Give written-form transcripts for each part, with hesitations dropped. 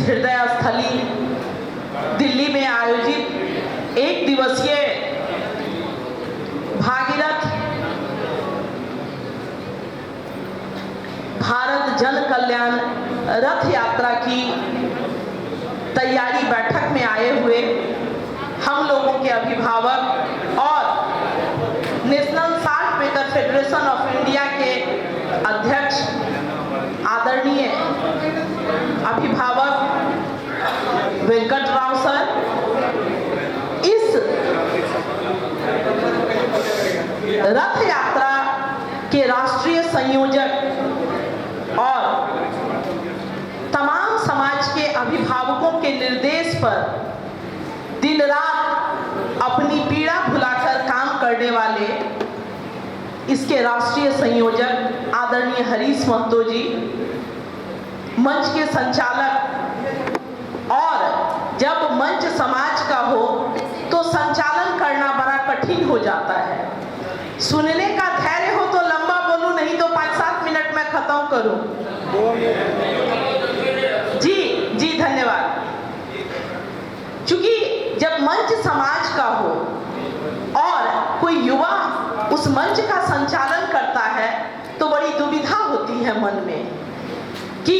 हृदय स्थली दिल्ली में आयोजित एक दिवसीय भागीरथ भारत जन कल्याण रथ यात्रा की तैयारी बैठक में आए हुए हम लोगों के अभिभावक और national salt maker federation of India के अध्यक्ष आदरणीय अभिभावक वेंकट राव सर, इस रथ यात्रा के राष्ट्रीय संयोजक और तमाम समाज के अभिभावकों के निर्देश पर दिन रात अपनी पीड़ा भुलाकर काम करने वाले इसके राष्ट्रीय संयोजक आदरणीय हरीश महतो जी, मंच के संचालक, और जब मंच समाज का हो तो संचालन करना बड़ा कठिन हो जाता है। सुनने का धैर्य हो तो लंबा बोलूं, नहीं तो 5-7 मिनट में खत्म करूं। जी धन्यवाद। क्योंकि जब मंच समाज का हो और कोई युवा उस मंच का संचालन करता है तो बड़ी दुविधा होती है मन में कि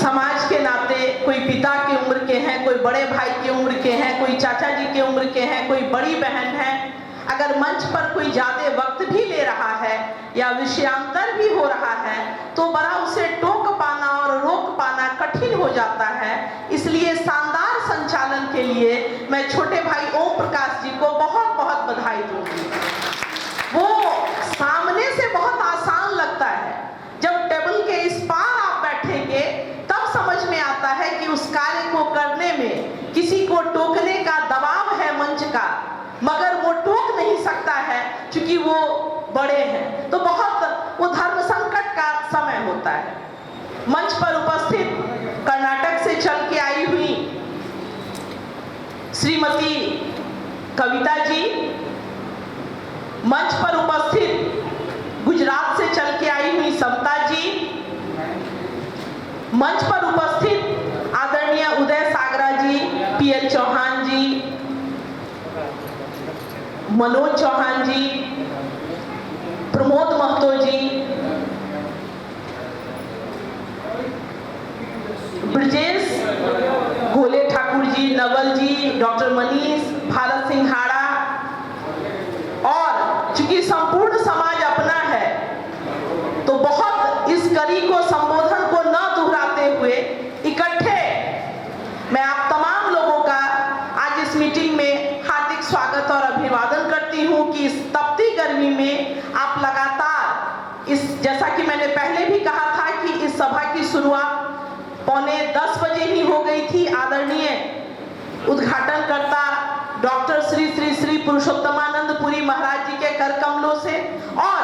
समाज के नाते कोई पिता की उम्र के हैं, कोई बड़े भाई की उम्र के हैं, कोई चाचा जी की उम्र के हैं, कोई बड़ी बहन है, अगर मंच पर कोई ज्यादा वक्त भी ले रहा है या विषयांतर भी हो रहा है तो बड़ा उसे टोक पाना और रोक पाना कठिन हो जाता है। इसलिए शानदार संचालन के लिए मैं छोटे भाई ओम प्रकाश जी को बहुत बहुत बधाई दूंगी। वो सामने से बहुत आसान लगता है, जब टेबल के इस पार आप बैठेंगे तब समझ में आता है कि उस कार्य को करने में किसी को टोकने का दबाव है मंच का, मगर वो टोक नहीं सकता है क्योंकि वो बड़े हैं। तो बहुत वो धर्म संकट का समय होता है। मंच पर उपस्थित कर्नाटक से चल के आई हुई श्रीमती कविता जी, मंच पर उपस्थित गुजरात से चल के आई हुई समता जी, मंच पर उपस्थित आदरणीय उदय सागरा जी, पीएल चौहान जी, मनोज चौहान जी, प्रमोद महतो जी, ब्रजेश गोले ठाकुर जी, नवल जी, डॉक्टर मनीष, भारत सिंघाड़ा, और चूंकि संपूर्ण समाज अपना है तो बहुत इस कड़ी को संबोधन को न दोहराते हुए इकट्ठे मैं आप तमाम लोगों का आज इस मीटिंग में हार्दिक स्वागत और अभिवादन करती हूं कि इस तपती गर्मी में आप लगातार जैसा कि मैंने पहले भी कहा था कि इस सभा की शुरुआत 9:45 बजे ही हो गई थी। आदरणीय उद्घाटनकर्ता डॉक्टर श्री श्री श्री पुरुषोत्तमानंद पुरी महाराज जी के कर कमलों से, और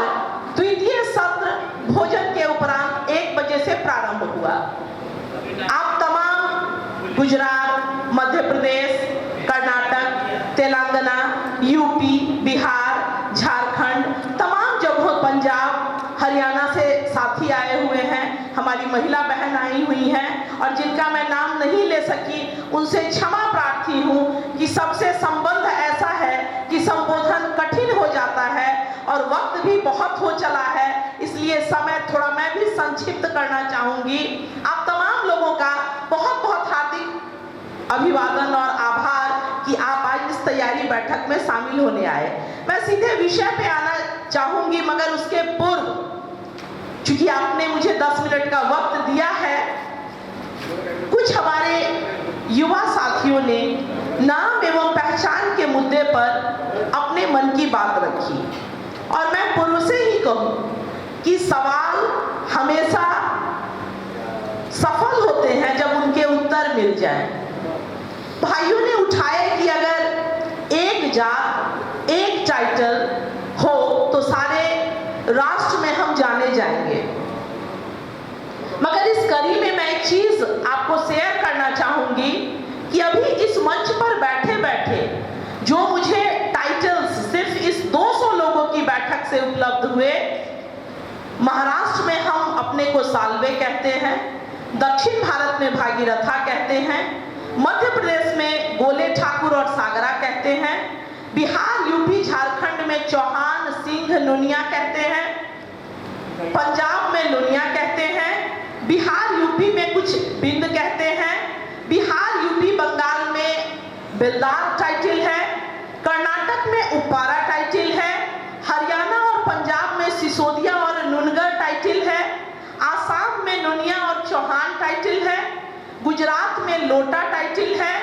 द्वितीय सत्र भोजन के उपरांत 1 बजे से प्रारंभ हुआ। आप तमाम गुजरात, मध्य प्रदेश, कर्नाटक, तेलंगाना, यूपी, बिहार, झारखंड, तमाम जगहों, पंजाब, हरियाणा से साथी आए हुए हैं, हमारी महिला बहन आई हुई हैं, और जिनका मैं नाम नहीं ले सकी उनसे क्षमा प्रार्थी हूँ कि सबसे संबंध ऐसा है कि संबोधन कठिन हो जाता है और वक्त भी बहुत हो चला है, इसलिए समय थोड़ा मैं भी संक्षिप्त करना चाहूंगी। आप तमाम लोगों का बहुत बहुत हार्दिक अभिवादन और आभार कि आप आज इस तैयारी बैठक में शामिल होने आए। मैं सीधे विषय पे आना चाहूंगी, मगर उसके पूर्व चूंकि आपने मुझे 10 मिनट का वक्त दिया है, कुछ हमारे युवा साथियों ने नाम एवं पहचान के मुद्दे पर अपने मन की बात रखी, और मैं पूर्व से ही कहूं कि सवाल हमेशा सफल होते हैं जब उनके उत्तर मिल जाएं। भाइयों ने उठाए कि अगर एक जात, एक टाइटल हो तो सारे राष्ट्र में हम जाने जाएंगे, मगर इस कड़ी में मैं एक चीज आपको शेयर करना चाहूंगी कि अभी इस मंच पर बैठे बैठे जो मुझे टाइटल्स सिर्फ इस 200 लोगों की बैठक से उपलब्ध हुए, महाराष्ट्र में हम अपने को साल्वे कहते हैं, दक्षिण भारत में भागीरथा कहते हैं, मध्य प्रदेश में गोले ठाकुर और सागरा कहते हैं, बिहार यूपी झारखंड में चौहान सिंह नुनिया कहते हैं, पंजाब में लुनिया कहते हैं, बिहार यूपी में कुछ बिंद कहते हैं, बिहार यूपी बंगाल में बेलदार टाइटल है, कर्नाटक में उपारा टाइटल है, हरियाणा और पंजाब में सिसोदिया और नुनगर टाइटल है, आसाम में नुनिया और चौहान टाइटल है, गुजरात में लोटा टाइटल है,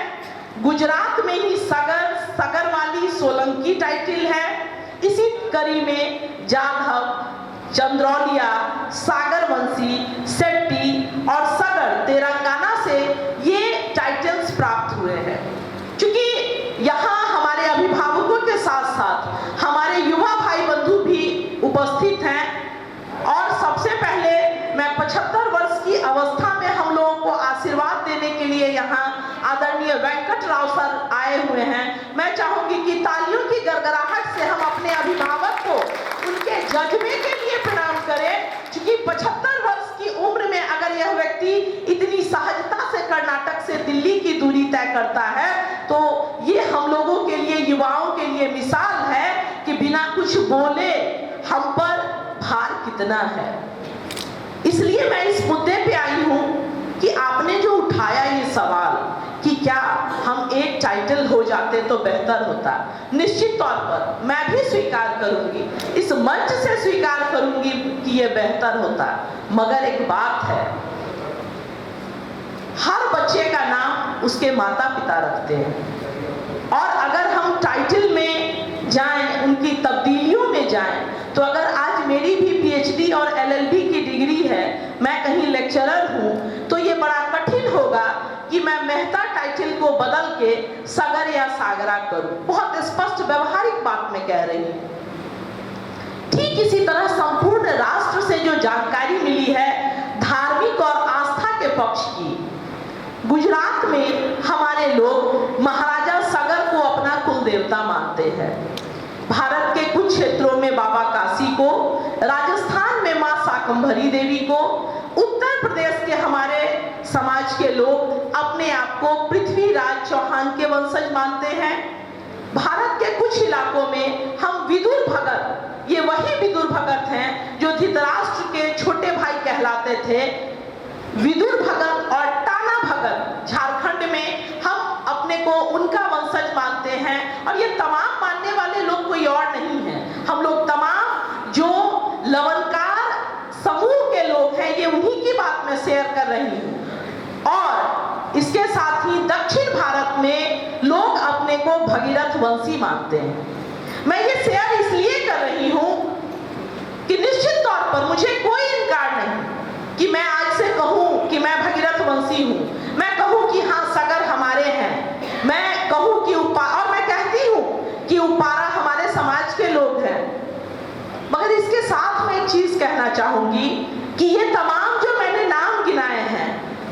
गुजरात में ही सगर वाली सोलंकी टाइटल है। इसी कड़ी में जाधव, चंद्रौलिया, सागरवंशी, शेट्टी और सगर तेलंगाना से ये टाइटल्स प्राप्त हुए हैं। क्योंकि यहाँ हमारे अभिभावकों के साथ साथ हमारे युवा भाई बंधु भी उपस्थित हैं और सबसे पहले मैं 75 वर्ष की अवस्था में हम लोगों को आशीर्वाद देने के लिए यहाँ आदरणीय वेंकट राव सर आए हुए हैं। मैं चाहूंगी कि तालियों की गड़गड़ाहट से हम अपने अभिभावक को उनके जज्बे के लिए प्रणाम करें, क्योंकि 75 वर्ष की उम्र में अगर यह व्यक्ति इतनी सहजता से कर्नाटक से दिल्ली की दूरी तय करता है तो ये हम लोगों के लिए, युवाओं के लिए मिसाल है कि बिना कुछ बोले हम पर भार कितना है। इसलिए मैं इस मुद्दे पे आई हूं कि आपने जो उठाया ये सवाल कि क्या हम एक टाइटल हो जाते तो बेहतर होता, निश्चित तौर पर मैं भी स्वीकार करूंगी, इस मंच से स्वीकार करूंगी कि ये बेहतर होता। मगर एक बात है, हर बच्चे का नाम उसके माता पिता रखते हैं और अगर हम टाइटल में जाएं, उनकी तब्दीलियों में जाएं, तो अगर आज मेरी भी पीएचडी और एलएलबी की डिग्री है, मैं कहीं लेक्चरर हूं, तो ये बड़ा कठिन होगा कि मैं मेहता टाइटल को बदल के सगर या सागरा करूं। बहुत स्पष्ट व्यवहारिक बात मैं कह रही हूं। ठीक इसी तरह संपूर्ण राष्ट्र से जो जानकारी मिली है धार्मिक और आस्था के पक्ष की, गुजरात में हमारे लोग महाराजा सगर को अपना कुल देवता मानते हैं, भारत के कुछ क्षेत्रों में बाबा काशी को, राजस्थान में मां शाकंभरी देवी को, उत्तर प्रदेश के हमारे समाज के लोग अपने आप को पृथ्वीराज चौहान के वंशज मानते हैं। भारत के कुछ इलाकों में हम विदुर भगत, ये वही विदुर भगत हैं जो धृतराष्ट्र के छोटे भाई कहलाते थे, विदुर भगत और टाना भगत झारखंड में हम अपने को उनका वंशज मानते हैं। और ये तमाम मानने वाले लोग कोई और नहीं है, हम लोग तमाम जो लवणकार समूह के लोग हैं, ये उन्हीं की बात मैं शेयर कर रही हूँ। और इसके साथ ही दक्षिण भारत में लोग अपने को भगीरथ वंशी मानते हैं। मैं ये शेयर इसलिए कर रही हूँ कि निश्चित तौर पर मुझे कोई इनकार नहीं कि मैं आज से कहूँ कि मैं भगीरथ वंशी हूँ, मैं कहूँ कि हाँ सगर हमारे हैं, मैं कहूँ कि और मैं कहती हूँ कि उपारा हमारे समाज के लोग हैं। मगर इसके साथ मैं एक चीज कहना चाहूंगी कि ये तमाम जो मैंने नाम गिनाए हैं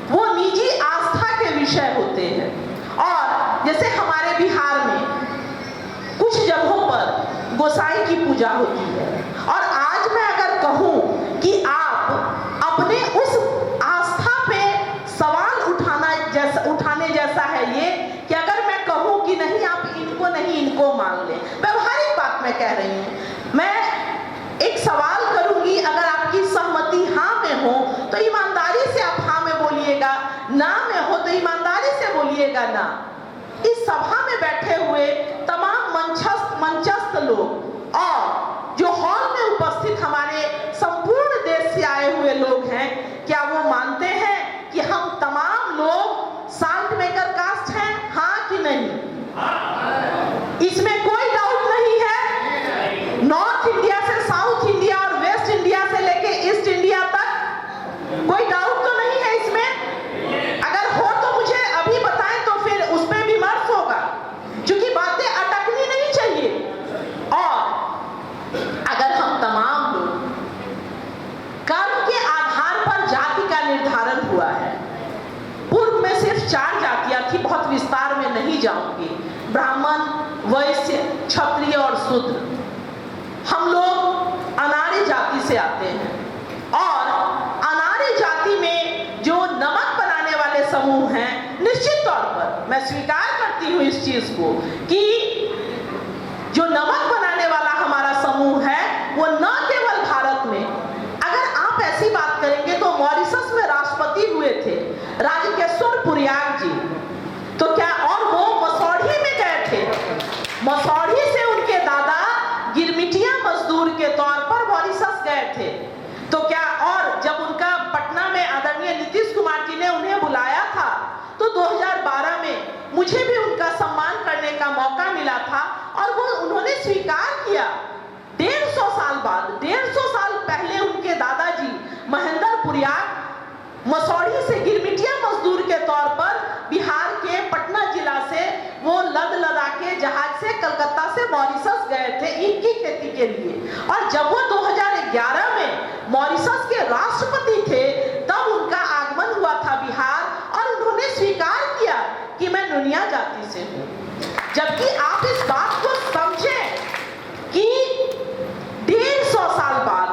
वो निजी आस्था के विषय होते हैं। और जैसे हमारे बिहार में कुछ जगहों पर गोसाई की पूजा होती है, और आज मैं अगर कहूँ कि आप अपने उस आस्था पे सवाल उठाने जैसा है ये कि अगर मैं कहूँ कि नहीं आप इनको नहीं इनको मान लें, व्यवहारिक बात मैं कह रही हूँ, मैं एक सवाल करूंगी, अगर आपकी सहमति हाँ में हो तो ईमानदारी से आप हाँ में बोलिएगा, ना में हो तो ईमानदारी से बोलिएगा ना। इस सभा में बैठे हुए तमाम मंचस्थ लोग और जो हॉल में उपस्थित हमारे संपूर्ण देश से आए हुए लोग हैं, क्या वो मानते हैं कि हम तमाम लोग साल्ट मेकर कास्ट हैं, हाँ कि नहीं? इसमें कोई डाउट नहीं है। नॉर्थ इंडिया से साउथ इंडिया और वेस्ट इंडिया से लेके ईस्ट इंडिया तक कोई डाउट तो नहीं है इसमें? अगर हो तो मुझे अभी बताएं तो फिर उस पर विमर्श होगा, क्योंकि बातें अटकनी नहीं चाहिए। और अगर हम तमाम लोग कर्म के आधार पर जाति का निर्धारण हुआ है, पूर्व में सिर्फ 4 जातियां थी, बहुत विस्तार में नहीं जाऊंगी, ब्राह्मण, वैश्य, क्षत्रिय और शूद्र। हम लोग अनार्य जाति से आते हैं और अनार्य जाति में जो नमक समूह हैं, निश्चित तौर पर मैं स्वीकार करती हूँ इस चीज को कि जो नमक बनाने वाला हमारा समूह है वो न केवल भारत में, अगर आप ऐसी बात करेंगे तो मॉरिशस में राष्ट्रपति हुए थे राजकेश्वर पुरयाग जी, तो क्या, और वो मसौढ़ी में गए थे, मसौढ़ी से उनके दादा गिरमिटिया मजदूर के तौर पर मॉरिशस गए थे, तो क्या, और जब उनका पटना में आदरणीय नीतीश कुमार जी ने उन्हें बुलाया था तो 2012 में मुझे भी उनका सम्मान करने का मौका मिला था और वो उन्होंने स्वीकार किया। 150 साल बाद, 150 साल पहले उनके दादाजी महेंद्र पुरयाग मसौढ़ी से गिरमिटिया मजदूर के तौर पर बिहार के पटना जिला से वो लद लदा के जहाज से कलकत्ता से मॉरिशस गए थे ईख की खेती के लिए, और जब वो 2011 में मॉरिशस के राष्ट्रपति थे तब उनका आगमन हुआ था बिहार और उन्होंने स्वीकार किया कि मैं नुनिया जाति से हूँ। जबकि आप इस बात को समझें कि 150 साल बाद,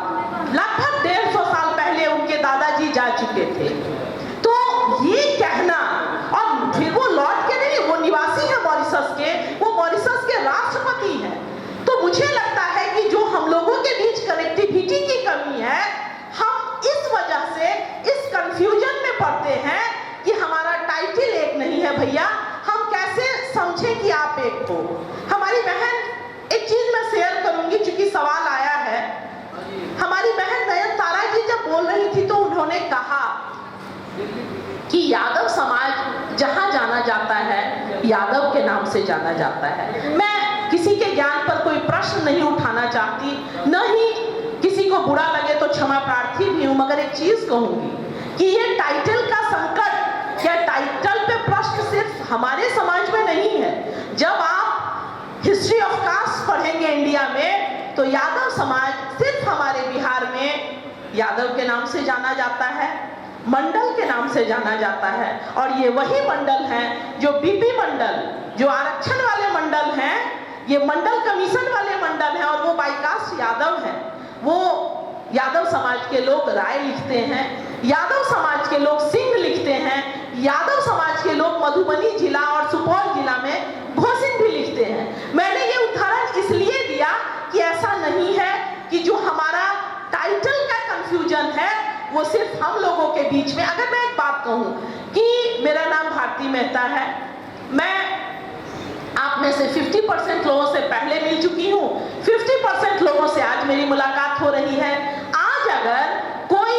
लगभग 150 साल पहले उनके दादाजी जा चुके थे, तो ये कहना, और फिर वो लौट के नहीं, वो निवासी है मॉरिशस के, वो मॉरिशस के राष्ट्रपति हैं, तो मुझे लगता है कि जो हम लोगों के बीच कनेक्टिविटी की कमी है, हम इस वजह से इस कंफ्यूजन में पड़ते हैं कि हमारा टाइटल एक नहीं है। भैया, हम कैसे समझें कि आप एक हो? हमारी बहन, एक चीज मैं शेयर करूंगी चूंकि सवाल आया है, हमारी बहन नयनतारा जी जब बोल रही थी तो उन्होंने कहा कि यादव समाज जहां जाना जाता है यादव के नाम से जाना जाता है। मैं किसी के ज्ञान पर कोई प्रश्न नहीं उठाना चाहती, न ही किसी को बुरा लगे तो क्षमा प्रार्थी भी हूं, मगर एक चीज कहूंगी कि ये टाइटल का संकट या टाइटल पे प्रश्न सिर्फ हमारे समाज में नहीं है। जब आप हिस्ट्री ऑफ कास्ट पढ़ेंगे इंडिया में तो यादव समाज सिर्फ हमारे बिहार में यादव के नाम से जाना जाता है, मंडल के नाम से जाना जाता है, और ये वही मंडल हैं जो बीपी मंडल, जो आरक्षण वाले मंडल हैं, ये मंडल कमीशन वाले मंडल हैं, और वो बाईकास्ट यादव हैं। वो यादव समाज के लोग राय लिखते हैं, यादव समाज के लोग सिंह लिखते हैं, यादव समाज के लोग मधुबनी जिला और सुपौल जिला में घोषित भी लिखते हैं। मैंने ये उदाहरण इसलिए दिया कि ऐसा नहीं है कि जो हमारा टाइटल का कंफ्यूजन है वो सिर्फ हम लोगों के बीच में। अगर मैं एक बात कहूं कि मेरा नाम भारती मेहता है, मैं आप में से 50% लोगों से पहले मिल चुकी हूं, 50% लोगों से आज मेरी मुलाकात हो रही है। आज अगर कोई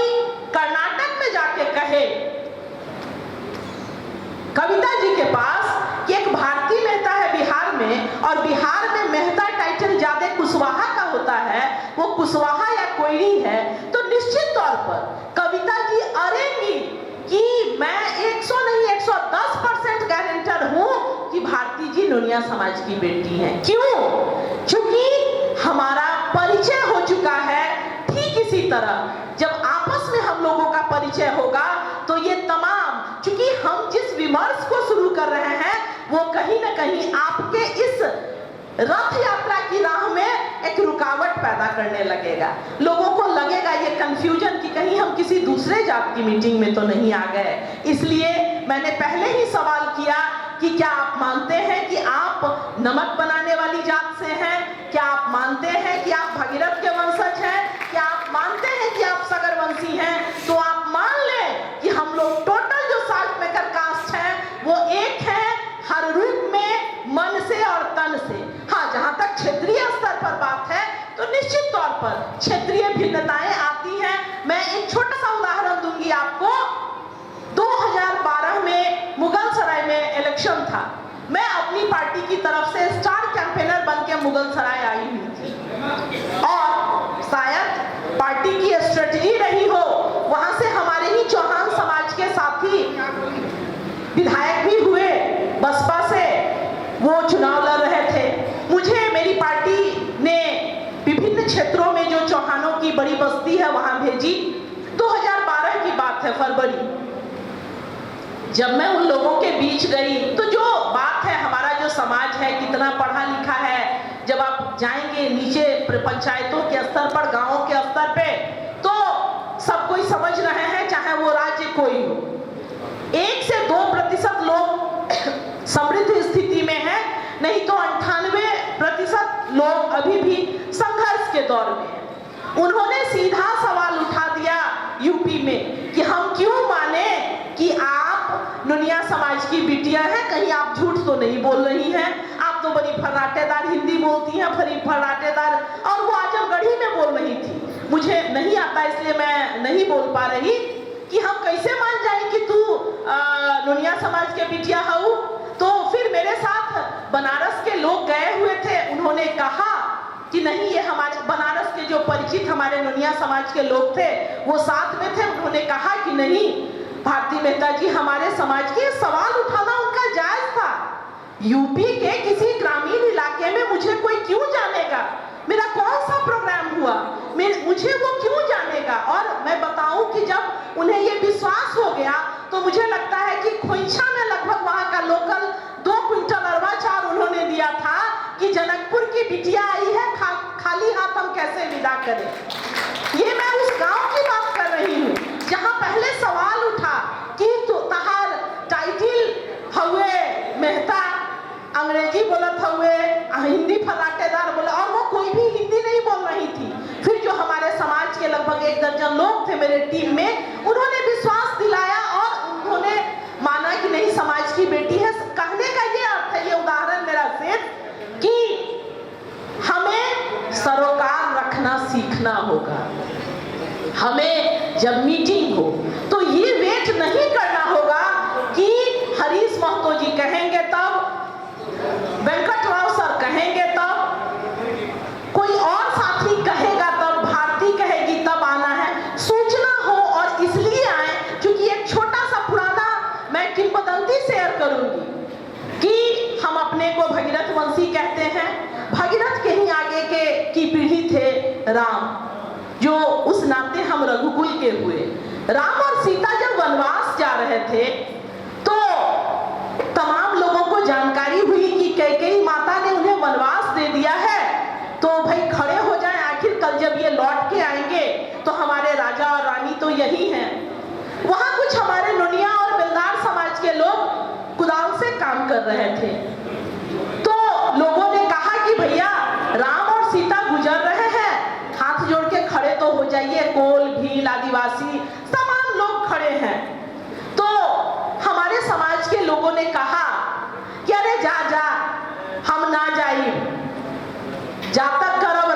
कर्नाटक में जाके कहे कविता जी के पास कि एक भारती मेहता है बिहार में, और बिहार में मेहता टाइटल ज्यादा कुशवाहा का होता है, वो कुशवाहा या कोयरी है, तो निश्चित तौर पर कविता जी अरेंगी कि मैं 100 नहीं 110% गारंटर हूं कि भारती जी नुनिया समाज की बेटी हैं। क्यों? क्योंकि हमारा परिचय हो चुका है। ठीक इसी तरह जब आपस में हम लोगों का परिचय होगा तो ये तमाम, क्योंकि हम जिस विमर्श को शुरू कर रहे हैं वो कहीं ना कहीं आपके इस रथ यात्रा की राह में एक रुकावट पैदा करने लगेगा। लोगों को लगेगा ये कंफ्यूजन कि कहीं हम किसी दूसरे जात की मीटिंग में तो नहीं आ गए। इसलिए मैंने पहले ही सवाल किया कि क्या आप मानते हैं कि आप नमक बनाने वाली जात से हैं? क्या आप मानते हैं कि आप भगीरथ के वंशज हैं? क्या आप मानते हैं कि आप सगरवंशी हैं? तो आप मान लें कि हम लोग टोटल जो साल्ट मेकर कास्ट हैं वो एक है, हर रूप में, मन से और तन से। हाँ, जहां तक क्षेत्रीय स्तर पर बात है तो निश्चित तौर पर क्षेत्रीय भिन्नताएं आती हैं। मैं एक छोटा सा उदाहरण दूंगी आपको। 2012 में मुगल सराय में इलेक्शन था। मैं अपनी पार्टी की तरफ से स्टार कैंपेनर बन के मुगल सराय आई हुई थी, और शायद पार्टी की स्ट्रेटजी रही हो, वहां से हमारे ही चौहान समाज के साथी विधायक भी हुए बसपा से, वो चुनाव लड़ रहे थे। मुझे मेरी पार्टी ने विभिन्न क्षेत्रों में जो चौहानों की बड़ी बस्ती है वहां भेजी। 2012 की बात है, फरवरी। जब मैं उन लोगों के बीच गई तो जो बात है, हमारा जो समाज है कितना पढ़ा लिखा है, जब आप जाएंगे नीचे पंचायतों के स्तर पर, गांवों के स्तर पे, तो सब कोई समझ रहे हैं, चाहे वो राज्य कोई हो। 1 से 2 लोग अभी भी संघर्ष के दौर में हैं। उन्होंने सीधा सवाल उठा दिया यूपी में कि हम क्यों माने कि आप नुनिया समाज की बिटिया हैं, कहीं आप झूठ तो नहीं बोल रही हैं, आप तो बड़ी फर्राटेदार हिंदी बोलती हैं, बड़ी फर्राटेदार, और वो आजमगढ़ी में बोल रही थी। मुझे नहीं आता इसलिए मैं नहीं बोल पा रही कि हम कैसे मान जाए कि तू नुनिया समाज के बिटिया हूँ। तो फिर मेरे साथ बनारस के लोग गए हुए थे, उन्होंने कहा कि नहीं, ये हमारे बनारस के जो परिचित हमारे नुनिया समाज के लोग थे वो साथ में थे, उन्होंने कहा कि नहीं भारती मेहता जी, हमारे समाज के सवाल उठाना उनका जायज था। यूपी के किसी ग्रामीण इलाके में मुझे कोई क्यों जानेगा, मेरा कौन सा प्रोग्राम हुआ, मुझे वो क्यों जानेगा। और मैं बताऊं कि जब उन्हें ये विश्वास हो गया तो मुझे लगता है कि खोइछा में लगभग वहां का लोकल 2 क्विंटल अरवा चाउर उन्होंने दिया था कि जनकपुर की बिटिया आई है, खाली हाथ हम कैसे विदा करें। ये मैं उस गांव की बात कर रही हूँ जहां पहले सवाल उठा कि तहार टाइटिल हुए मेहता, अंग्रेजी बोलत हुए, हिंदी फराटेदार बोला, और वो कोई भी हिंदी नहीं बोल रही थी। फिर जो हमारे समाज के लगभग 1 दर्जन लोग थे मेरे टीम में, उन्होंने विश्वास दिलाया और उन्होंने माना कि नहीं समाज की बेटी है। कहने का ये अर्थ है, ये उदाहरण मेरा सिर्फ कि हमें सरोकार रखना सीखना होगा। हमें जब मीटिंग हो तो ये वेट नहीं करना होगा कि हरीश महतो जी कहेंगे तब, वेंकट राव सर कहेंगे तब, कोई और साथी कहेगा तब, भारती कहेगी तब आना है। सूचना हो और इसलिए आए क्योंकि एक छोटा सा पुराना मैं किंवदंती शेयर करूंगी कि हम अपने को भगीरथ वंशी कहते हैं। भगीरथ के ही आगे की पीढ़ी थे राम, जो उस नाते हम रघुकुल के हुए। राम और सीता जब वनवास जा रहे थे तो तमाम लोगों को जानकारी हुई कि कैकेयी माता ने उन्हें वनवास दे दिया है, तो भाई खड़े हो जाएं, आखिर कल जब ये लौट के आएंगे तो हमारे राजा और रानी तो यही हैं। वहां कुछ हमारे नुनिया और बेलदार समाज के लोग कुदाल से काम कर रहे थे, तो लोगों ने कहा कि भैया राम और सीता गुजर रहे हैं, हाथ जोड़ के खड़े तो हो जाइए। कोल, भील, आदिवासी तमाम लोग खड़े हैं। तो हमारे समाज के लोगों ने कहा कि अरे जा जा, हम ना जाई, जातक करब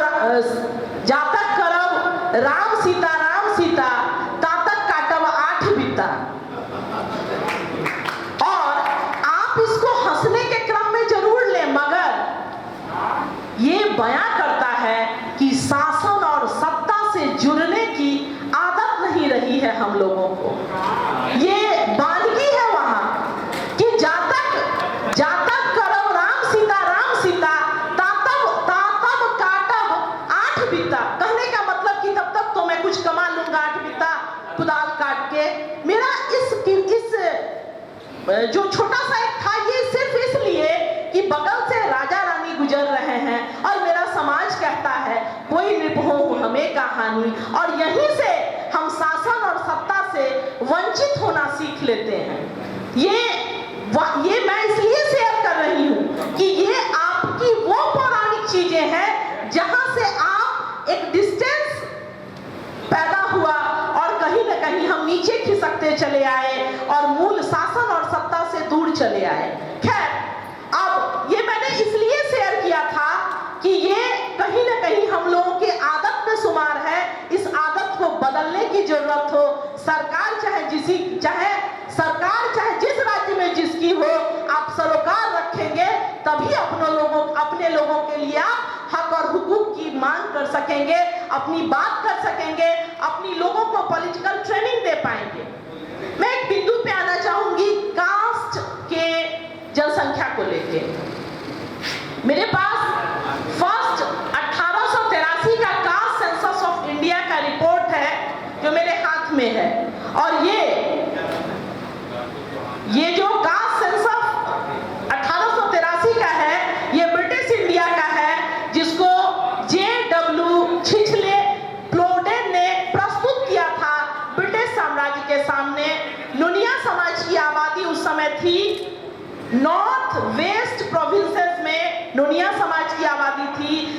राम सीता तातक काटब 8 बिता। और आप इसको हंसने के क्रम में जरूर लें, मगर ये बयां करता है कि शासन और सत्ता से जुड़ने की आदत नहीं रही है हम लोगों को। ये बानगी है वहां कि जातक करब राम सीता तातब काटब 8 बिता। कहने का मतलब कि तब तक तो मैं कुछ कमा लूंगा 8 बिता कुदाल काट के। मेरा इस जो छोटा सा एक था, ये सिर्फ इसलिए कि बगल से राजा रानी गुजर रहे हैं और मेरा समाज कहता है कोई नृप हो हमें कहानी, और यहीं से हम शासन और सत्ता से वंचित होना सीख लेते हैं। ये मैं इसलिए शेयर कर रही हूं कि ये आपकी वो पौराणिक चीजें हैं जहां से आप एक डिस्टेंस पैदा हुआ और कहीं ना कहीं हम नीचे खिसकते चले आए और मूल शासन और सत्ता से दूर चले आए। खैर, अब ये मैंने इसलिए शेयर किया था कि ये कहीं ना कहीं हम लोगों की आदत में शुमार है। इस आदत को बदलने की जरूरत हो। सरकार चाहे जिस राज्य में जिसकी हो, आप सरोकार रखेंगे तभी अपने लोगों के लिए आप हक और हुकूक की मांग कर सकेंगे, अपनी बात कर सकेंगे, अपनी लोगों को पॉलिटिकल ट्रेनिंग दे पाएंगे। मैं एक बिंदु पे आना चाहूंगी कास्ट के जनसंख्या को लेके। मेरे पास फर्स्ट 1883 का कास्ट सेंसस ऑफ इंडिया का रिपोर्ट है जो मेरे हाथ में है, और ये जो कास्ट सेंसस 1883 का है, ये ब्रिटिश इंडिया का है, जिसको J.W. छिछले प्लोडेन ने प्रस्तुत किया था ब्रिटिश साम्राज्य के सामने। नुनिया समाज की आबादी उस समय थी, नॉर्थ वेस्ट प्रोविंसेस में नुनिया समाज की आबादी थी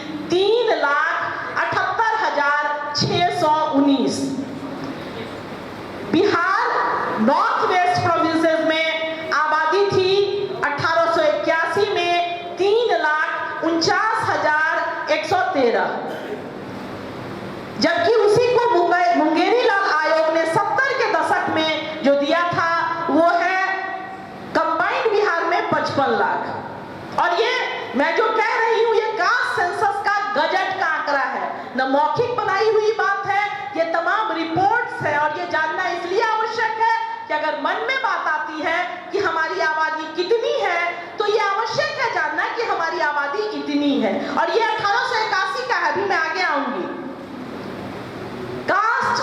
नॉर्थ वेस्ट प्रोविंसेस में आबादी थी 1881 में 3,49,113, जबकि उसी को मुंगेरी लाल आयोग ने 70 के दशक में जो दिया था वो है कंबाइंड बिहार में 55 लाख। और ये मैं जो कह रही हूं ये कास्ट सेंसस का गजट का आंकड़ा है, न मौखिक बनाई हुई बात है, ये तमाम रिपोर्ट्स है। और ये जानना इसलिए आवश्यक है कि अगर मन में बात आती है कि हमारी आबादी कितनी है तो ये आवश्यक है जानना कि हमारी आबादी इतनी है। और ये 1881 का है, अभी मैं आगे आऊंगी। कास्ट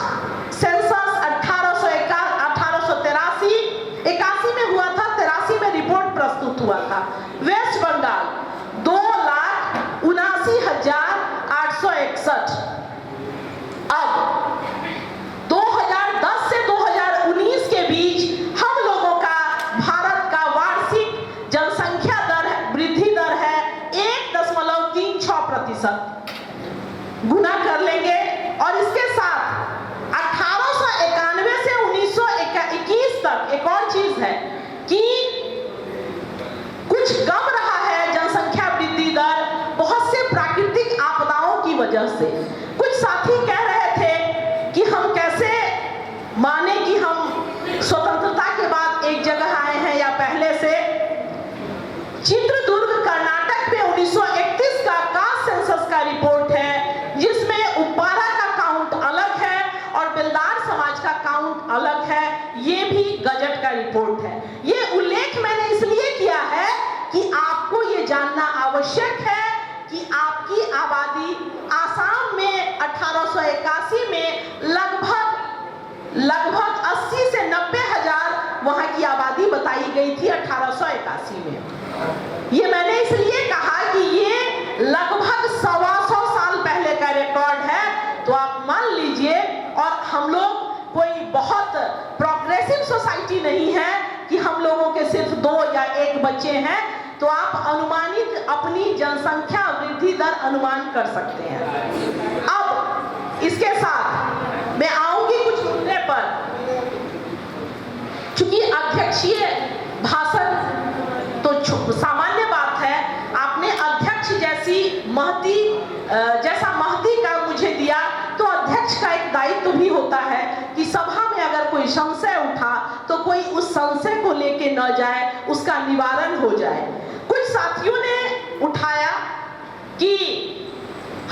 सेंसस 1883 में हुआ था, 83 में रिपोर्ट प्रस्तुत हुआ था। वेस्ट बंगाल 2,79,861। अब 2010 से 2019 के बीच हम लोगों का भारत का वार्षिक जनसंख्या दर वृद्धि दर है 1.36%। गुना कर लेंगे और इसके साथ 1891 से 1921 तक एक और चीज है कि कुछ कम रहा है जनसंख्या वृद्धि दर बहुत से प्राकृतिक आपदाओं की वजह से। कुछ साथी कह रहे थे कि हम कैसे माने कि हम स्वतंत्रता के बाद एक जगह आए हैं या पहले से। चित्रदुर्ग कर्नाटक में 1931 का कास्ट सेंसस का रिपोर्ट है जिसमें उपारा का काउंट अलग है और बेलदार समाज का काउंट अलग है। ये भी गजट का रिपोर्ट है। ये उल्लेख मैंने इसलिए किया है कि आपको ये जानना आवश्यक है कि आपकी आबादी आसाम में 1881 में लगभग 80 से 90 हजार वहां की आबादी बताई गई थी 1881 में। ये मैंने इसलिए कहा कि ये लगभग 125 साल पहले का रिकॉर्ड है। तो आप मान लीजिए, और हम लोग कोई बहुत प्रोग्रेसिव सोसाइटी नहीं है कि हम लोगों के सिर्फ 2 या 1 बच्चे हैं, तो आप अनुमानित अपनी जनसंख्या वृद्धि दर अनुमान कर सकते हैं। अब इसके साथ मैं आऊंगी कुछ मुद्दे पर। चूंकि अध्यक्षीय भाषण तो सामान्य बात है, आपने अध्यक्ष जैसा महती का मुझे दिया, तो अध्यक्ष का एक दायित्व भी होता है कि सभा में अगर कोई संशय उठा तो कोई उस संशय को लेके न जाए, उसका निवारण हो जाए। कुछ साथियों ने उठाया कि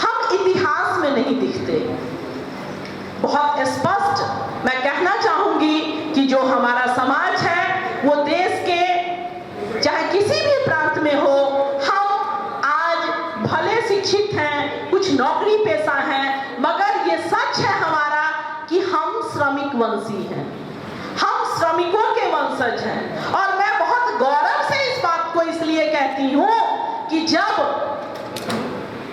हम इतिहास में नहीं दिखते। बहुत स्पष्ट मैं कहना चाहूंगी कि जो हमारा समाज है वो देश के चाहे किसी भी प्रांत में हो, हम आज भले शिक्षित हैं, कुछ नौकरी पेशा हैं, मगर ये सच है हमारा कि हम श्रमिक वंशी हैं, हम श्रमिकों के वंशज हैं। और मैं बहुत गौरव से इस बात को इसलिए कहती हूं कि जब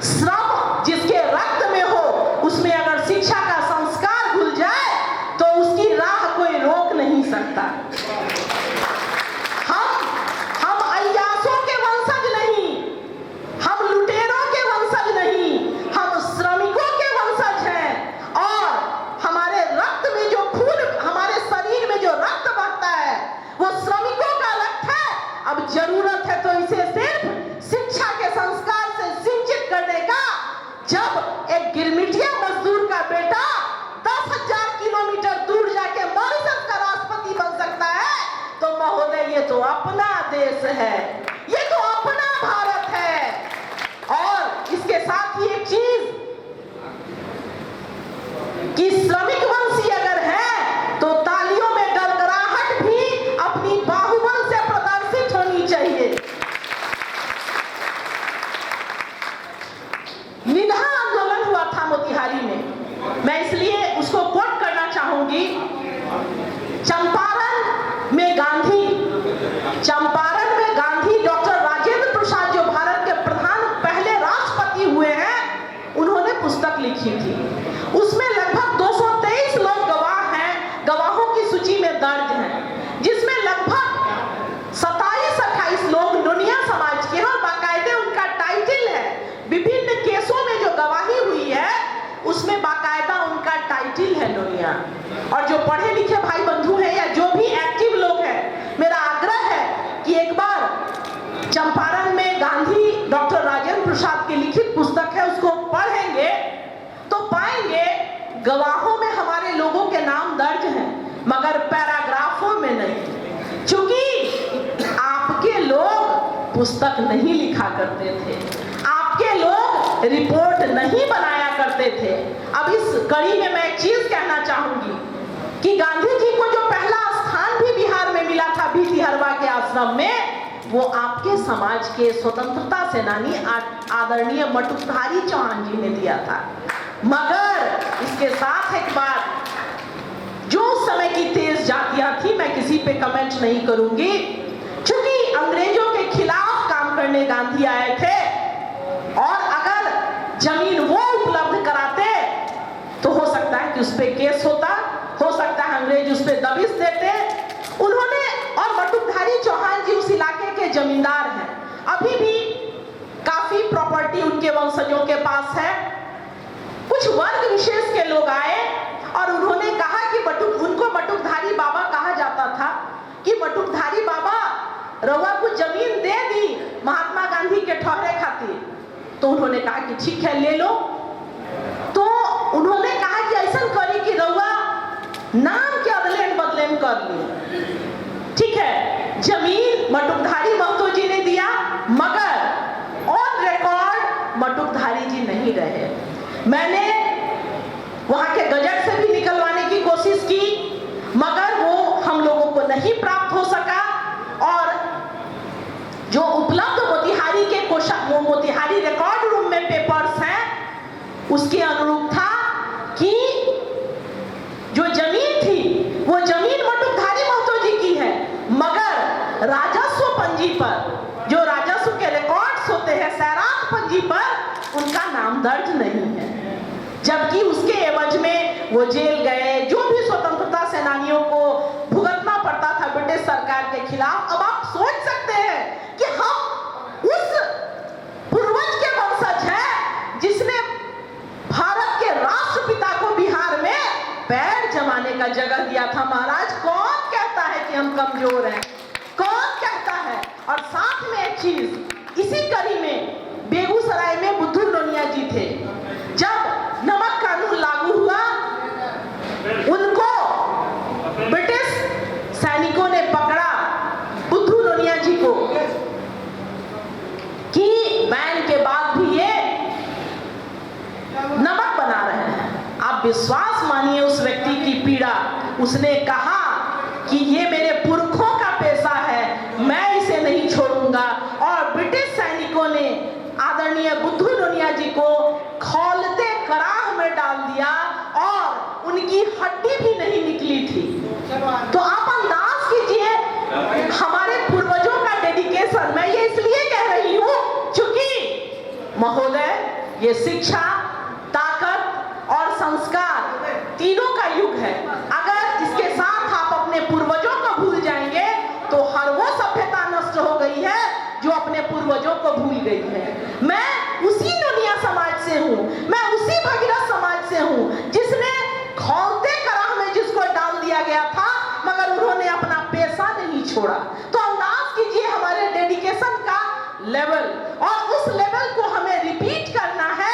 श्रम जिसके रक्त में हो उसमें अगर शिक्षा का संस्कार घुल जाए तो उसकी राह कोई रोक नहीं सकता। हम अय्यासों के वंशज नहीं, हम लुटेरों के वंशज नहीं, हम श्रमिकों के वंशज हैं। और हमारे रक्त में जो खून, हमारे शरीर में जो रक्त बहता है वो श्रमिकों का रक्त है। अब जरूरत है तो इसे सिर्फ शिक्षा के संस्कार से सिंचित करने का। जब एक गिरमिटिया मजदूर का बेटा 10,000 किलोमीटर दूर जाके मॉरिशस का राष्ट्रपति बन सकता है, तो महोदय ये तो अपना देश है, ये तो अपना भारत है। और इसके साथ ही एक चीज कि श्रमिक वंशी अगर है तो तालियों में गड़गड़ाहट भी अपनी बाहुबल से प्रदर्शित होनी चाहिए। निधा आंदोलन हुआ था मोतिहारी में, मैं इसलिए उसको कोट करना चाहूंगी। चंपारण में गांधी डॉक्टर राजेंद्र प्रसाद जो भारत के पहले राष्ट्रपति हुए हैं, उन्होंने पुस्तक लिखी थी। उसमें लगभग 223 लोग गवाह हैं, गवाहों की सूची में दर्ज हैं, जिसमें लगभग 27-28 लोग नोनिया समाज के हैं और बाकायदे उनका टाइटल है। विभिन्न केसों में जो गवाही हुई है उसमें बाकायदा उनका टाइटल है नोनिया। और जो पढ़े लिखे भाई बंधु हैं या जो भी राजेंद्र प्रसाद की लिखित पुस्तक है, उसको पढ़ेंगे तो पाएंगे गवाहों में हमारे लोगों के नाम दर्ज हैं, मगर पैराग्राफों में नहीं। क्योंकि आपके लोग पुस्तक नहीं लिखा करते थे, आपके लोग रिपोर्ट नहीं बनाया करते थे। अब इस कड़ी में मैं एक चीज कहना चाहूंगी कि गांधी जी को जो पहला स्थान भी बिहार में मिला था भीटी हरवा के आश्रम में, वो आपके समाज के स्वतंत्रता सेनानी आदरणीय मटुकधारी चौहान जी ने दिया था। मगर इसके साथ एक बात, जो उस समय की तेज जातियां थी, मैं किसी पे कमेंट नहीं करूंगी, क्योंकि अंग्रेजों के खिलाफ काम करने गांधी आए थे और अगर जमीन वो उपलब्ध कराते तो हो सकता है कि उस पे केस होता, हो सकता है अंग्रेज उस पे दबिश देते। उन्होंने, और मटुकधारी चौहान जी उस इलाके के जमींदार हैं, अभी भी काफी प्रॉपर्टी उनके वंशजों के पास है। कुछ वर्ग विशेष के लोग आए और उन्होंने कहा कि उनको मटुकधारी बाबा कहा जाता था कि मटुकधारी बाबा रउआ को जमीन दे दी महात्मा गांधी के ठहरे खातिर। तो उन्होंने कहा कि ठीक है, ले लो। तो उन्होंने कहा कि ऐसा करी कि रउआ नाम के अदलेन बदलेन कर ली। ठीक है, जमीन मटुकधारी महतो जी ने दिया, मगर ऑन रिकॉर्ड मटुकधारी जी नहीं रहे। मैंने वहां के गजट से भी निकलवाने की कोशिश की, मगर वो हम लोगों को नहीं प्राप्त हो सका। और जो उपलब्ध मोतिहारी के वो मोतिहारी रिकॉर्ड रूम में पेपर्स हैं, उसके अनुरूप था कि जो जमीन थी वो जमीन मटुकधारी महतो जी की है, मगर राजस्व पंजी पर, जो राजस्व के रिकॉर्ड्स होते हैं सैरात पंजी पर, उनका नाम दर्ज नहीं है। जबकि उसके एवज में वो जेल गए, जो भी स्वतंत्रता सेनानियों को भुगतना पड़ता था ब्रिटिश सरकार के खिलाफ। अब आप सोच सकते हैं कि हम उस पूर्वज के वंशज हैं जिसने भारत के राष्ट्रपिता को बिहार में पैर जमाने का जगह दिया था। महाराज, कौन कहता है कि हम कमजोर हैं? कौन कहता है? और साथ में एक चीज, इसी कड़ी में बेगूसराय में बुद्धू लोनिया जी थे। जब नमक कानून लागू हुआ, उनको ब्रिटिश सैनिकों ने पकड़ा, बुद्धू लोनिया जी को, कि बैन के बाद भी ये नमक बना रहे हैं। आप विश्वास मानिए उस व्यक्ति की पीड़ा। उसने कहा कि ये मेरे पुरखों का पेशा है, मैं इसे नहीं छोड़ूंगा। और ब्रिटिश सैनिकों ने आदरणीय बुद्धू लोनिया जी को खौलते कराह में डाल दिया और उनकी हड्डी भी नहीं निकली थी। तो आप अंदाज कीजिए हमारे पूर्वजों का डेडिकेशन। मैं ये इसलिए कह रही हूँ क्योंकि महोदय, ये शिक्षा, ताकत और संस्कार तीनों का युग है। अगर इसके साथ आप अपने पूर्वजों को भूल जाएंगे तो हर वो सभ्यता नष्ट हो गई है जो अपने पूर्वजों को भूल गई है। मैं उसी लोनिया समाज से हूँ, मैं उसी भगीरथ समाज से हूँ जिसने खौलते कराह में जिसको डाल दिया गया था, मगर उन्होंने अपना पेशा नहीं छोड़ा। तो अंदाज कीजिए हमारे डेडिकेशन का लेवल, और उस लेवल को हमें रिपीट करना है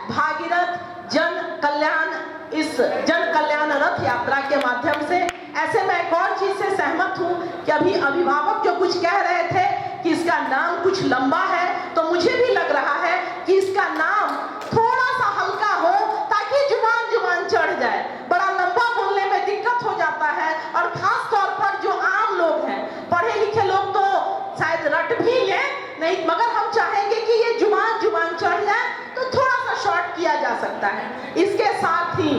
भागीरथ जन कल्याण, इस जन कल्याण रथ यात्रा के माध्यम से। ऐसे मैं एक और चीज से सहमत हूं कि अभी अभिभावक जो कुछ कह रहे थे कि इसका नाम कुछ लंबा है, तो मुझे भी लग रहा है कि इसका नाम थोड़ा सा हल्का हो ताकि जुबान जुबान चढ़ जाए। बड़ा लंबा बोलने में दिक्कत हो जाता है, और खास तौर पर जो आम लोग हैं, पढ़े लिखे लोग तो शायद रट भी लें नहीं, मगर हम चाहेंगे कि ये जुबान जुबान चढ़ जाए तो थोड़ा सा शॉर्ट किया जा सकता है। इसके साथ ही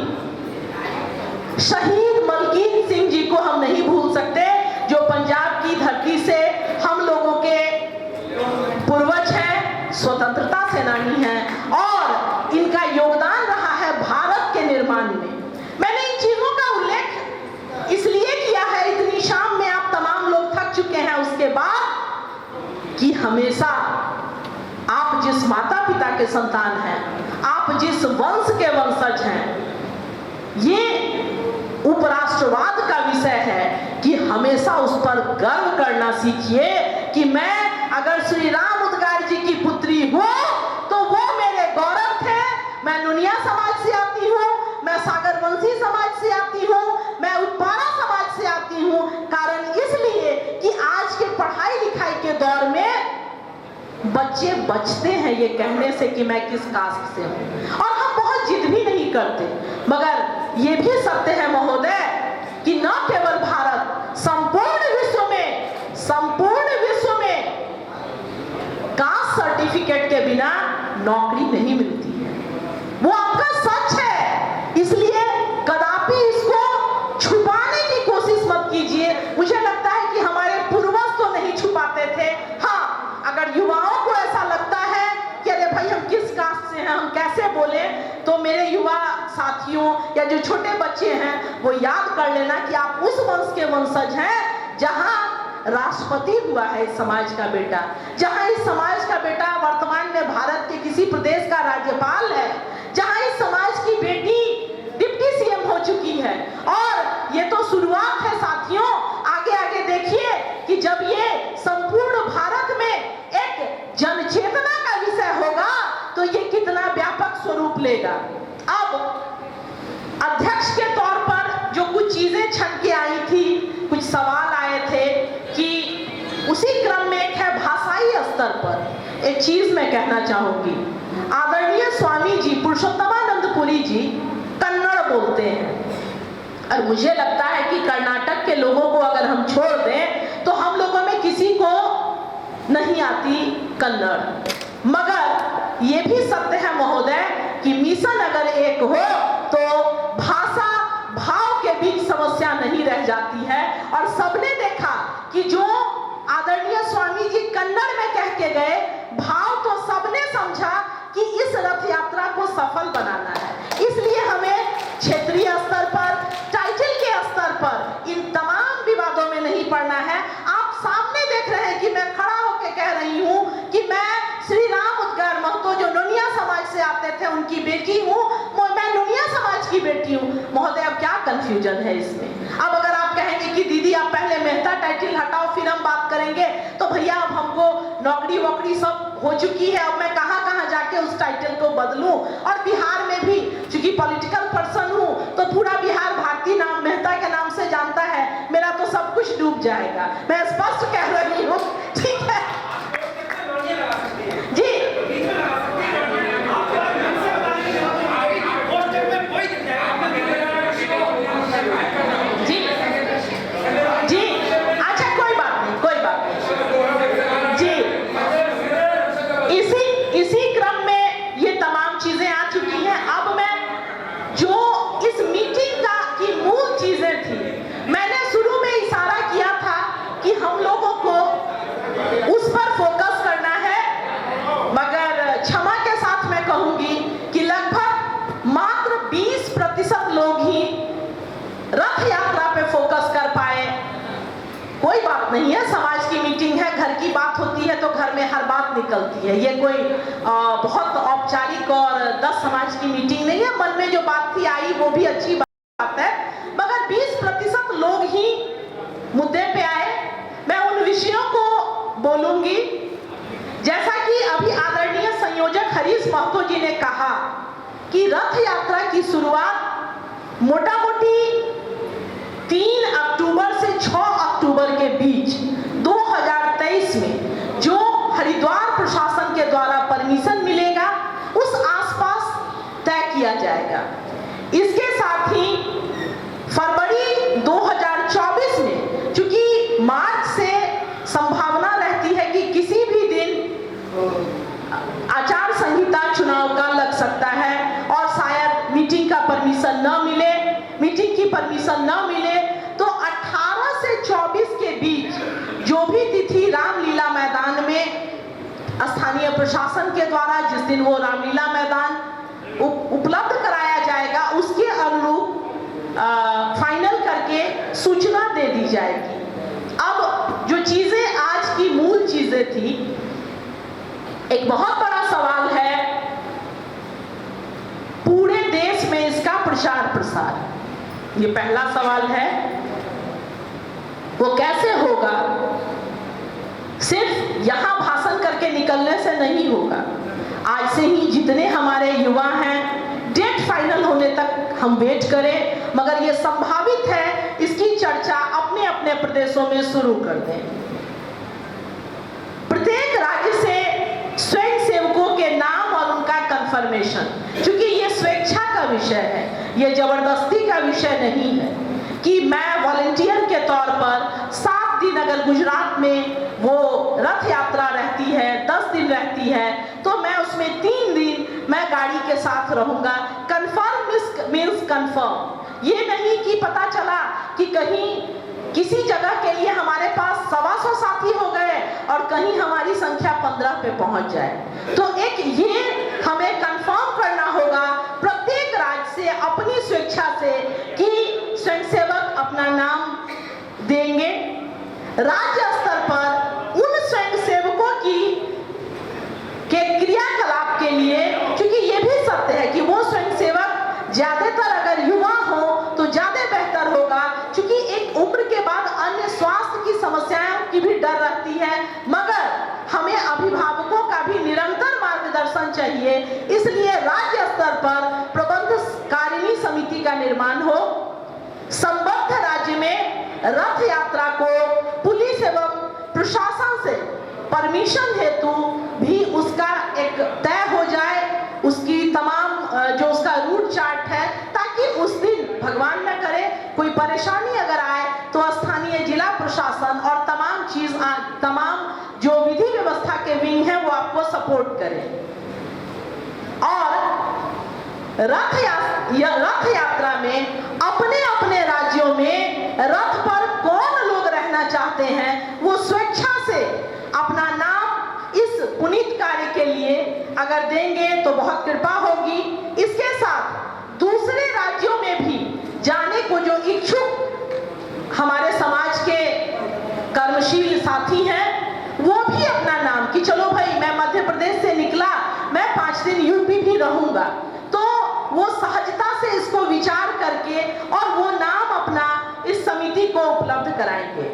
शहीद मलकीन सिंह जी को हम नहीं भूल सकते, जो पंजाब की धरती से हम लोगों के पूर्वज हैं, स्वतंत्रता सेनानी हैं, और इनका योगदान रहा है भारत के निर्माण में। मैंने इन चीजों का उल्लेख इसलिए किया है, इतनी शाम में आप तमाम लोग थक चुके हैं उसके बाद, कि हमेशा आप जिस माता पिता के संतान हैं, आप जिस वंश के वंशज हैं, ये उपराष्ट्रवाद का विषय है कि हमेशा उस पर गर्व करना सीखिए कि मैं अगर श्री राम उद्गार जी की पुत्री हूं बच्चे बचते हैं ये कहने से कि मैं किस कास्ट से हूं, और हम बहुत जिद भी नहीं करते। मगर ये भी सत्य है महोदय कि न केवल भारत, संपूर्ण विश्व में कास्ट सर्टिफिकेट के बिना नौकरी नहीं मिलती है। वो आपका सच है, इसलिए कदापि इसको छुपाने की कोशिश मत कीजिए। मुझे लगता है कि हमारे पूर्वज तो नहीं छुपाते थे। हाँ, अगर युवाओं को ऐसा लगता है कि अरे भाई हम किस कास्ट से हैं, हम कैसे बोले, तो मेरे युवा साथियों या जो छोटे बच्चे हैं वो याद कर लेना कि आप उस वंश के वंशज हैं जहां राष्ट्रपति हुआ है इस समाज का बेटा, जहां इस समाज का बेटा वर्तमान में भारत के किसी प्रदेश का राज्यपाल है, जहां इस समाज की बेटी डिप्टी सीएम हो चुकी है। और ये तो शुरुआत है साथियों, आगे आगे देखिए कि जब ये संपूर्ण भारत में एक जनचेतना का विषय होगा तो ये कितना व्यापक स्वरूप लेगा। अब अध्यक्ष के तौर पर जो कुछ चीजें छन के आई थी, कुछ सवाल आए थे, कि उसी क्रम में एक है भाषाई स्तर पर एक चीज मैं कहना चाहूंगी। आदरणीय स्वामी जी पुरुषोत्तमानंद पुरी जी कन्नड़ बोलते हैं, और मुझे लगता है कि कर्नाटक के लोगों को अगर हम छोड़ दें तो हम लोगों में किसी को नहीं आती कन्नड़। मगर ये भी सत्य है महोदय कि मिशन अगर एक हो तो भाषा भाव के बीच समस्या नहीं रह जाती है। और सबने देखा कि जो आदरणीय स्वामी जी कन्नड़ में कह के गए, भाव तो सबने समझा कि इस रथ यात्रा को सफल बनाना है। इसलिए हमें क्षेत्रीय स्तर पर, टाइटल के स्तर पर इन तमाम विवादों में नहीं पड़ना है। आप सामने देख रहे हैं कि मैं खड़ा होकर कह रही हूं कि मैं श्री राम उद्गार महतो जो नोनिया समाज से आते थे उनकी बेटी हूं, मैं नोनिया समाज की बेटी हूं। महोदय अब क्या कंफ्यूजन है इसमें? अब अगर आप कहेंगे कि दीदी आप पहले मेहता टाइटल हटाओ फिर हम बात करेंगे, तो भैया अब हमको नौकरी वोकरी सब हो चुकी है, अब मैं कहां कहां जाके उस टाइटल को बदलूं। और बिहार में भी चूंकि पॉलिटिकल पर्सन हूं तो पूरा बिहार भारती नाम मेहता के नाम से जानता है, मेरा तो सब कुछ डूब जाएगा। मैं स्पष्ट कह रही हूं, ठीक है जी। जी जी, अच्छा कोई बात नहीं, कोई बात नहीं जी। इसी क्रम में ये तमाम चीजें आ चुकी हैं। अब मैं जो इस मीटिंग की मूल चीजें थी, मैंने शुरू में इशारा किया था कि हम लोगों को उस पर फोकस करना है। मगर क्षमा के साथ मैं कहूंगी कि लगभग मात्र 20% लोग ही रथ यात्रा पे फोकस कर पाए। कोई बात नहीं है, समाज की मीटिंग है, घर की बात होती है तो घर में हर बात निकलती है। ये कोई बहुत औपचारिक और 10 समाज की मीटिंग नहीं है। मन में जो बात थी आई, वो भी अच्छी बात है। मगर 20% लोग ही मुद्दे पे आए। मैं उन विषयों को बोलूंगी जैसा कि अभी आदरणीय संयोजक हरीश महतो जी ने कहा कि रथ यात्रा की शुरुआत मोटा मोटी 3 अक्टूबर से 6 अक्टूबर के बीच 2023 में जो हरिद्वार प्रशासन के द्वारा परमिशन मिलेगा उस आसपास तय किया जाएगा। इसके साथ ही फरवरी 2024 में, चूंकि मार्च से संभावना रहती है कि किसी भी दिन आचार संहिता चुनाव का लग सकता है और शायद मीटिंग का परमिशन न मिले, मीटिंग की परमिशन न मिले, तो 18 से 24 के बीच जो भी तिथि रामलीला मैदान में स्थानीय प्रशासन के द्वारा जिस दिन वो रामलीला मैदान उपलब्ध कराया जाएगा उसके अनुरूप फाइनल करके सूचना दे दी जाएगी। अब जो चीजें आज की मूल चीजें थी, एक बहुत बड़ा सवाल है पूरे देश में इसका प्रचार प्रसार। ये पहला सवाल है, वो कैसे होगा? सिर्फ यहां भाषण करके निकलने से नहीं होगा। आज से ही जितने हमारे युवा हैं, डेट फाइनल होने तक हम वेट करें, मगर ये संभावित है इसकी चर्चा अपने अपने प्रदेशों में शुरू कर दें। प्रत्येक राज्य से स्वयंसेवकों के नाम और उनका कंफर्मेशन, क्योंकि ये स्वेच्छा का विषय है, ये जबरदस्ती का विषय नहीं है कि मैं वॉलंटियर के तौर पर 7 दिन, अगर गुजरात में वो रथ यात्रा रहती है 10 दिन रहती है, तो मैं उसमें 3 दिन मैं गाड़ी के साथ रहूंगा। कंफर्म मीन्स कंफर्म, ये नहीं कि पता चला कि कहीं किसी जगह के लिए हमारे पास 125 साथी हो गए और कहीं हमारी संख्या 15 पे पहुंच जाए। तो एक ये हमें कंफर्म करना होगा प्रत्येक राज्य से अपनी स्वेच्छा से कि स्वयंसेवक अपना नाम देंगे। राज्य स्तर पर उन स्वयंसेवकों के क्रियाकलाप के लिए, क्योंकि ये भी सत्य है कि वो स्वयंसेवक ज्यादातर अगर युवा हो तो ज्यादा बेहतर होगा, क्योंकि एक उम्र के बाद अन्य स्वास्थ्य की समस्याओं की भी डर रहती है। मगर हमें अभिभावकों का भी निरंतर मार्गदर्शन चाहिए, इसलिए राज्य स्तर पर प्रबंधकारिणी समिति का निर्माण हो। संबद्ध राज्य में रथ यात्रा को पुलिस एवं प्रशासन से परमिशन हेतु भी उसका एक तय हो जाए, उसकी तमाम जो उसका रूट चार्ट है, ताकि उस दिन भगवान न करे कोई परेशानी अगर आए तो स्थानीय जिला प्रशासन और तमाम जो विधि व्यवस्था के विंग है वो आपको सपोर्ट करे। और रथ यात्रा में अपने अपने राज्यों में रथ पर कौन लोग रहना चाहते हैं वो स्वेच्छा से अपना नाम इस पुनीत कार्य के लिए अगर देंगे तो बहुत कृपा होगी। इसके साथ दूसरे राज्यों में भी जाने को जो इच्छुक हमारे समाज के कर्मशील साथी हैं वो भी अपना नाम, कि चलो भाई मैं मध्य प्रदेश से निकला, मैं 5 दिन यूपी भी रहूंगा, तो वो सहजता से इसको विचार करके और वो नाम अपना इस समिति को उपलब्ध कराएंगे।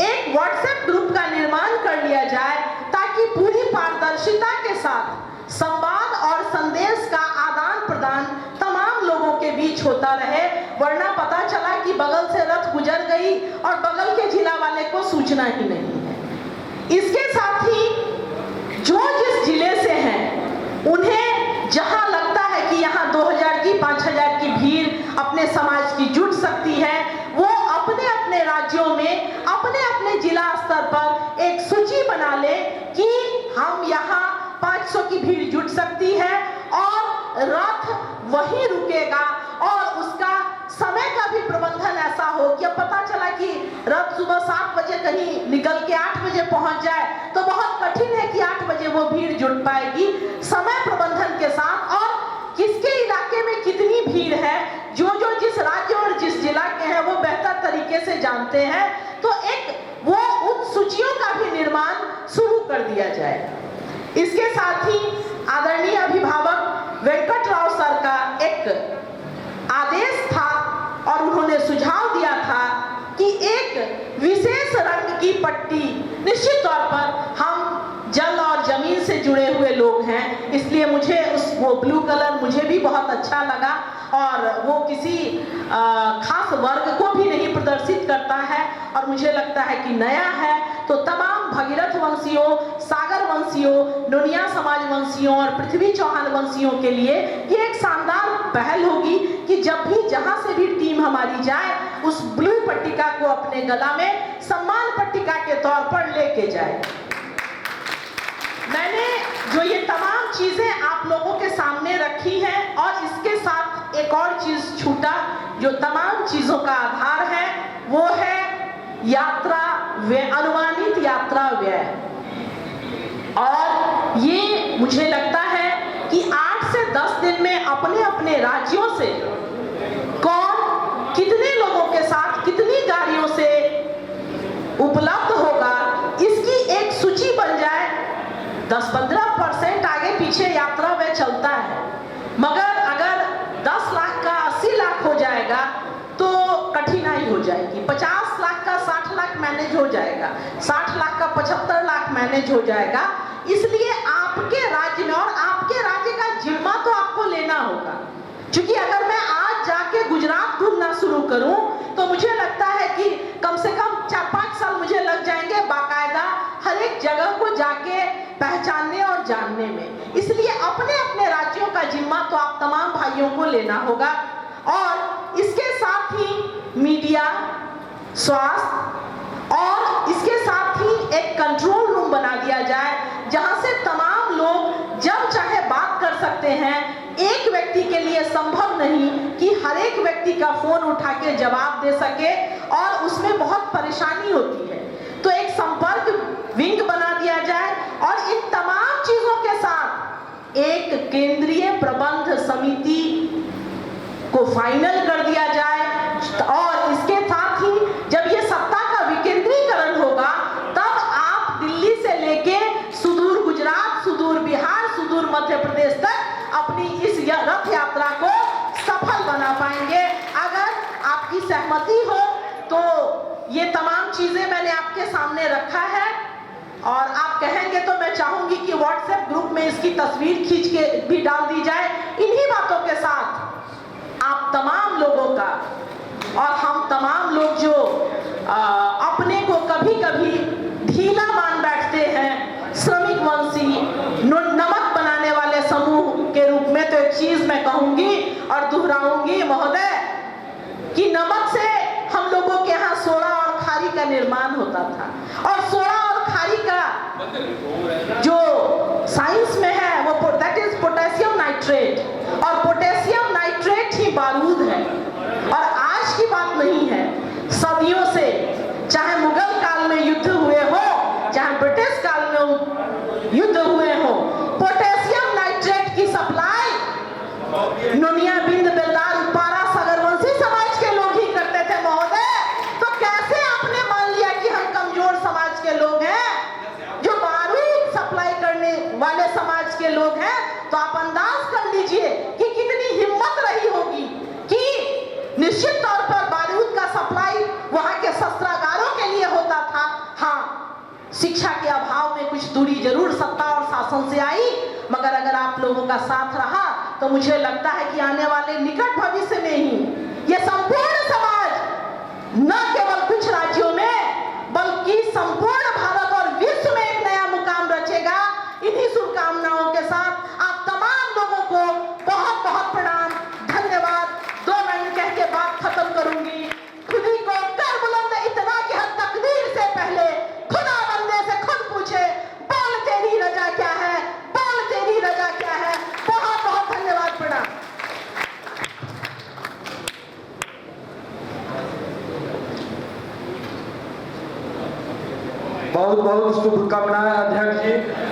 एक व्हाट्सएप ग्रुप का निर्माण कर लिया जाए ताकि पूरी पारदर्शिता के साथ संवाद और संदेश का आदान प्रदान तमाम लोगों के बीच होता रहे, वरना पता चला कि बगल से रथ गुजर गई और बगल के जिला वाले को सूचना ही नहीं है। इसके साथ ही जो जिस जिले से हैं उन्हें जहां लगता है कि यहाँ 2000 की 5000 की भीड़ अपने समाज की जुट सकती है, वो अपने अपने राज्यों में अपने अपने जिला स्तर पर एक सूची बना ले कि हम यहाँ 500 की भीड़ जुट सकती है और रथ वहीं रुकेगा, और उसका समय का भी प्रबंधन ऐसा हो कि अब पता चला कि रथ सुबह 7 बजे कहीं निकल के 8 बजे पहुंच जाए तो बहुत कठिन है कि 8 बजे वो भीड़ जुट पाएगी। समय प्रबंधन के साथ और किसके इलाके में कितनी भीड़ है, जो जिस राज्य और जिस जिला के हैं वो बेहतर तरीके से जानते हैं, तो एक वो उन सूचियों का भी निर्माण शुरू कर दिया जाए। इसके साथ ही आदरणीय अभिभावक वेंकटराव सर का एक आदेश था और उन्होंने सुझाव दिया था कि एक विशेष रंग की पट्टी, निश्चित तौर पर हम जल और जमीन से जुड़े हुए लोग हैं, इसलिए मुझे वो ब्लू कलर मुझे भी बहुत अच्छा लगा और वो किसी खास वर्ग को भी नहीं प्रदर्शित करता है और मुझे लगता है कि नया है, तो तमाम भगीरथ वंशियों, सागर वंशियों, नोनिया समाज वंशियों और पृथ्वी चौहान वंशियों के लिए ये एक शानदार पहल होगी कि जब भी जहां से भी टीम हमारी जाए उस ब्लू पट्टिका को अपने गला में सम्मान पट्टिका के तौर पर लेके जाए। मैंने जो ये तमाम चीजें आप लोगों के सामने रखी हैं और इसके साथ एक और चीज छूटा जो तमाम चीजों का आधार है, वो है यात्रा व्यय, अनुमानित यात्रा व्यय। और ये मुझे लगता है कि 8 से 10 दिन में अपने अपने राज्यों से कौन कितने लोगों के साथ कितनी गाड़ियों से उपलब्ध होगा, इसकी एक सूची बन जाए। 10-15% आगे पीछे यात्रा व्यय चलता है, मगर अगर 10 लाख का 80 लाख हो जाएगा तो कठिनाई हो जाएगी। 50 लाख का 60 लाख मैनेज हो जाएगा, 60 लाख का 75 लाख मैनेज हो जाएगा। इसलिए आपके राज्य में और आपके राज्य का जिम्मा तो आपको लेना होगा, क्योंकि अगर मैं आज जाके गुजरात घूमना शुरू करूं तो मुझे लगता है कि कम से कम 4-5 साल मुझे लग जाएंगे बाकायदा हर एक जगह को जाके पहचानने और जानने में। इसलिए अपने अपने राज्यों का जिम्मा तो आप तमाम भाइयों को लेना होगा और इसके साथ ही मीडिया, स्वास्थ्य और इसके साथ ही एक कंट्रोल रूम बना दिया जाए जहां से तमाम लोग जब चाहे बात कर सकते हैं। एक व्यक्ति के लिए संभव नहीं कि हर एक व्यक्ति का फोन उठा के जवाब दे सके और उसमें बहुत परेशानी होती है। तो एक संपर्क विंग बना दिया जाए और इन तमाम चीजों के साथ एक केंद्रीय प्रबंध समिति को फाइनल कर दिया जाए और इसके साथ ही जब ये सत्ता का विकेंद्रीकरण होगा तब आप दिल्ली से लेके सुदूर गुजरात, सुदूर बिहार, सुदूर मध्य प्रदेश तक अपनी इस रथ यात्रा को सफल बना पाएंगे। अगर आपकी सहमति हो तो ये तमाम चीजें मैंने आपके सामने रखा है और आप कहेंगे तो मैं चाहूंगी कि व्हाट्सएप ग्रुप में इसकी तस्वीर खींच के भी डाल दी जाए। इन्हीं बातों के साथ आप तमाम लोगों का और हम तमाम लोग जो अपने को कभी कभी ढीला मान बैठते हैं, श्रमिक वंशी, नमक बनाने वाले समूह के रूप में, तो एक चीज मैं कहूंगी और दोहराऊंगी महोदय कि नमक से हम लोगों के यहाँ सोडा और खारी का निर्माण होता था और सोडा और खारी का जो साइंस में है वो दैट इज पोटेशियम नाइट्रेट और पोटेशियम नाइट्रेट ही बारूद है और आज की बात नहीं है। सदियों से चाहे मुगल काल में युद्ध हुए हो, चाहे ब्रिटिश काल में युद्ध हुए हो, पोटेशियम नाइट्रेट की सप्लाई नोनिया, बिंद, बेलदार, पारा, सागरवंशी समाज के लोग ही करते थे महोदय। तो कैसे आपने मान लिया कि हम कमजोर समाज के लोग हैं जो बारूद सप्लाई करने वाले समाज के लोग हैं? तो आप अंदाज कर लीजिए कि कितनी हिम्मत रही होगी कि निश्चित तौर पर बारूद का सप्लाई वहां के शस्त्रागारों के लिए होता था। हाँ, शिक्षा के अभाव में कुछ दूरी जरूर सत्ता और शासन से आई, मगर अगर आप लोगों का साथ रहा तो मुझे लगता है कि आने वाले निकट भविष्य में ही ये संपूर्ण समाज न केवल कुछ राज्यों में बल्कि संपूर्ण भारत और विश्व में एक नया मुकाम रचेगा। इन्हीं शुभकामनाओं के साथ आप तमाम लोगों को बहुत बहुत प्रणाम, धन्यवाद। 2 मिनट कह के बात खत्म करूंगी। खुदी को कर बुलंद इतना कि हर तकदीर से पहले खुदा बंदे से खुद पूछे, बोल तेरी रजा क्या है, बोल तेरी रजा क्या है। बहुत बहुत धन्यवाद, प्रणाम। बहुत बहुत शुभकामनाएं अध्यक्ष जी।